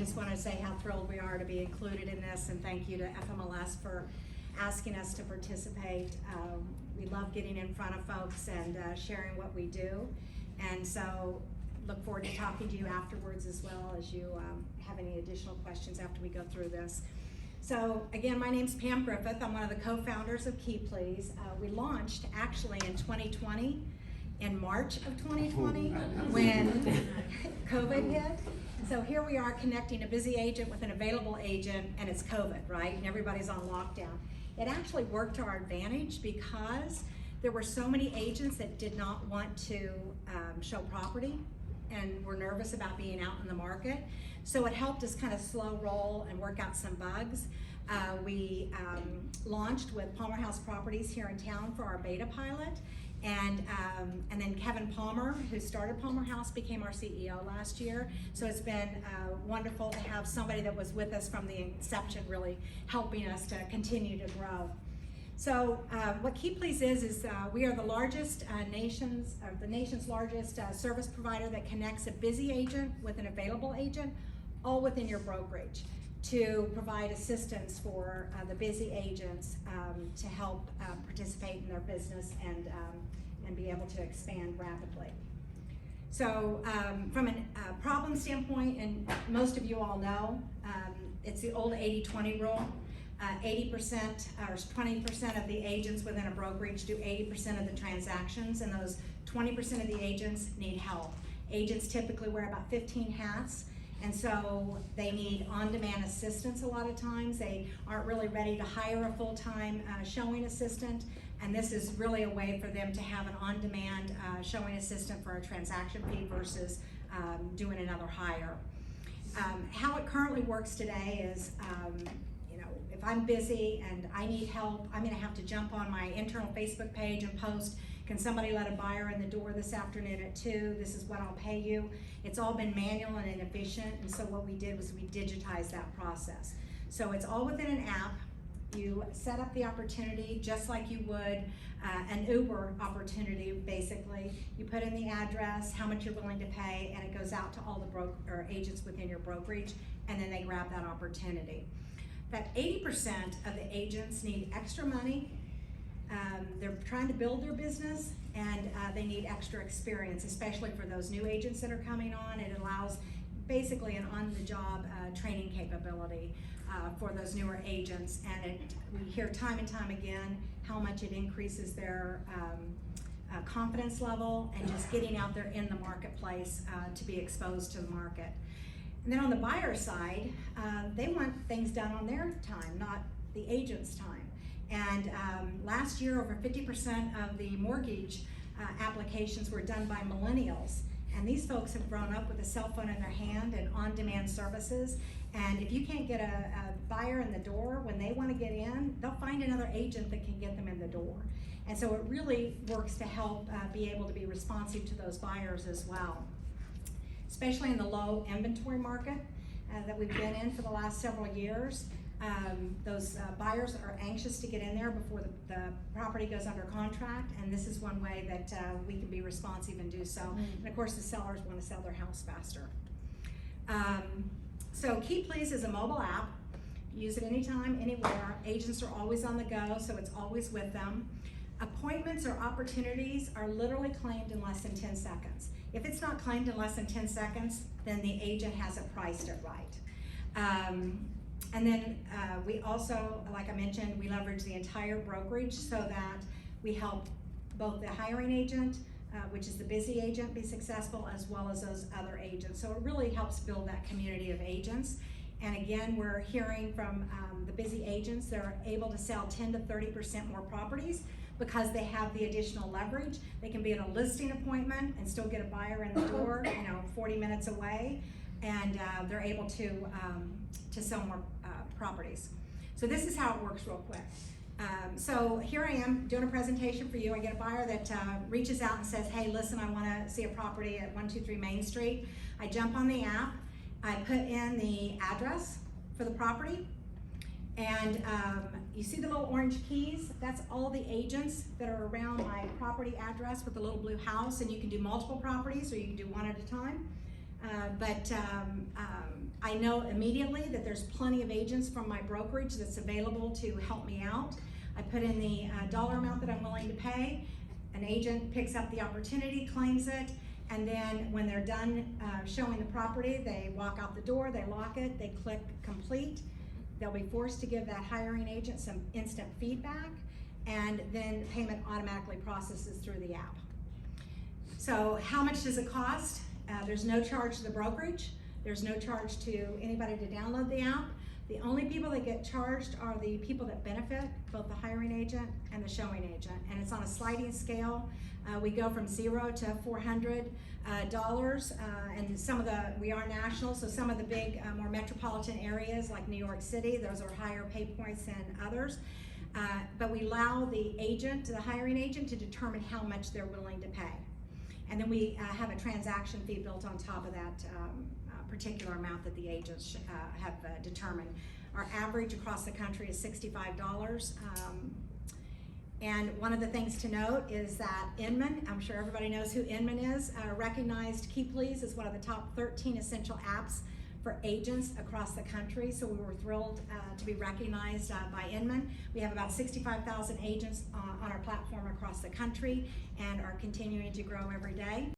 just want to say how thrilled we are to be included in this, and thank you to FMLS for asking us to participate. We love getting in front of folks and sharing what we do, and so look forward to talking to you afterwards as well as you have any additional questions after we go through this. So again, my name's Pam Griffith. I'm one of the co-founders of KeyPleaz. We launched actually in 2020, in March of 2020, when COVID hit. So here we are connecting a busy agent with an available agent, and it's COVID, right? And everybody's on lockdown. It actually worked to our advantage because there were so many agents that did not want to show property and were nervous about being out in the market. So it helped us kind of slow roll and work out some bugs. We launched with Palmer House Properties here in town for our beta pilot. And then Kevin Palmer, who started Palmer House, became our CEO last year. So it's been wonderful to have somebody that was with us from the inception really helping us to continue to grow. So what KeyPleaz is we are the largest the nation's largest service provider that connects a busy agent with an available agent, all within your brokerage, to provide assistance for the busy agents to help participate in their business and be able to expand rapidly. So from a problem standpoint, and most of you all know, it's the old 80-20 rule. 80% or 20% of the agents within a brokerage do 80% of the transactions, and those 20% of the agents need help. Agents typically wear about 15 hats, and so they need on-demand assistance a lot of times. They aren't really ready to hire a full-time showing assistant, and this is really a way for them to have an on-demand showing assistant for a transaction fee versus doing another hire. How it currently works today is, if I'm busy and I need help, I'm gonna have to jump on my internal Facebook page and post, can somebody let a buyer in the door this afternoon at 2? This is what I'll pay you. It's all been manual and inefficient, and so what we did was we digitized that process. So it's all within an app. You set up the opportunity just like you would an Uber opportunity, basically. You put in the address, how much you're willing to pay, and it goes out to all the agents within your brokerage, and then they grab that opportunity. That 80% of the agents need extra money. They're trying to build their business, and they need extra experience, especially for those new agents that are coming on. It allows basically an on-the-job training capability for those newer agents, and we hear time and time again how much it increases their confidence level and just getting out there in the marketplace to be exposed to the market. And then on the buyer side, they want things done on their time, not the agent's time. And last year, over 50% of the mortgage applications were done by millennials. And these folks have grown up with a cell phone in their hand and on-demand services. And if you can't get a buyer in the door when they want to get in, they'll find another agent that can get them in the door. And so it really works to help be able to be responsive to those buyers as well, especially in the low inventory market that we've been in for the last several years. Those buyers are anxious to get in there before the property goes under contract, and this is one way that we can be responsive and do so. And of course, the sellers want to sell their house faster. So KeyPleaz is a mobile app. Use it anytime, anywhere. Agents are always on the go, so it's always with them. Appointments or opportunities are literally claimed in less than 10 seconds. If it's not claimed in less than 10 seconds, then the agent hasn't priced it right. And then we also, like I mentioned, we leverage the entire brokerage so that we help both the hiring agent, which is the busy agent, be successful, as well as those other agents. So it really helps build that community of agents. And again, we're hearing from the busy agents, they're able to sell 10 to 30% more properties because they have the additional leverage. They can be at a listing appointment and still get a buyer in the door, 40 minutes away, and they're able to sell more properties. So this is how it works real quick. So here I am doing a presentation for you. I get a buyer that reaches out and says, hey, listen, I want to see a property at 123 Main Street. I jump on the app, I put in the address for the property, and you see the little orange keys? That's all the agents that are around my property address with the little blue house, and you can do multiple properties or you can do one at a time. I know immediately that there's plenty of agents from my brokerage that's available to help me out. I put in the dollar amount that I'm willing to pay. An agent picks up the opportunity, claims it, and then when they're done showing the property, they walk out the door, they lock it, they click complete. They'll be forced to give that hiring agent some instant feedback, and then payment automatically processes through the app. So how much does it cost? There's no charge to the brokerage. There's no charge to anybody to download the app. The only people that get charged are the people that benefit, both the hiring agent and the showing agent. And it's on a sliding scale. We go from $0 to $400, and we are national, so some of the big, more metropolitan areas like New York City, those are higher pay points than others. But we allow the agent, the hiring agent, to determine how much they're willing to pay. And then we have a transaction fee built on top of that particular amount that the agents have determined. Our average across the country is $65. And one of the things to note is that Inman, I'm sure everybody knows who Inman is, recognized KeyPleaz as one of the top 13 essential apps for agents across the country. So we were thrilled to be recognized by Inman. We have about 65,000 agents on our platform across the country and are continuing to grow every day.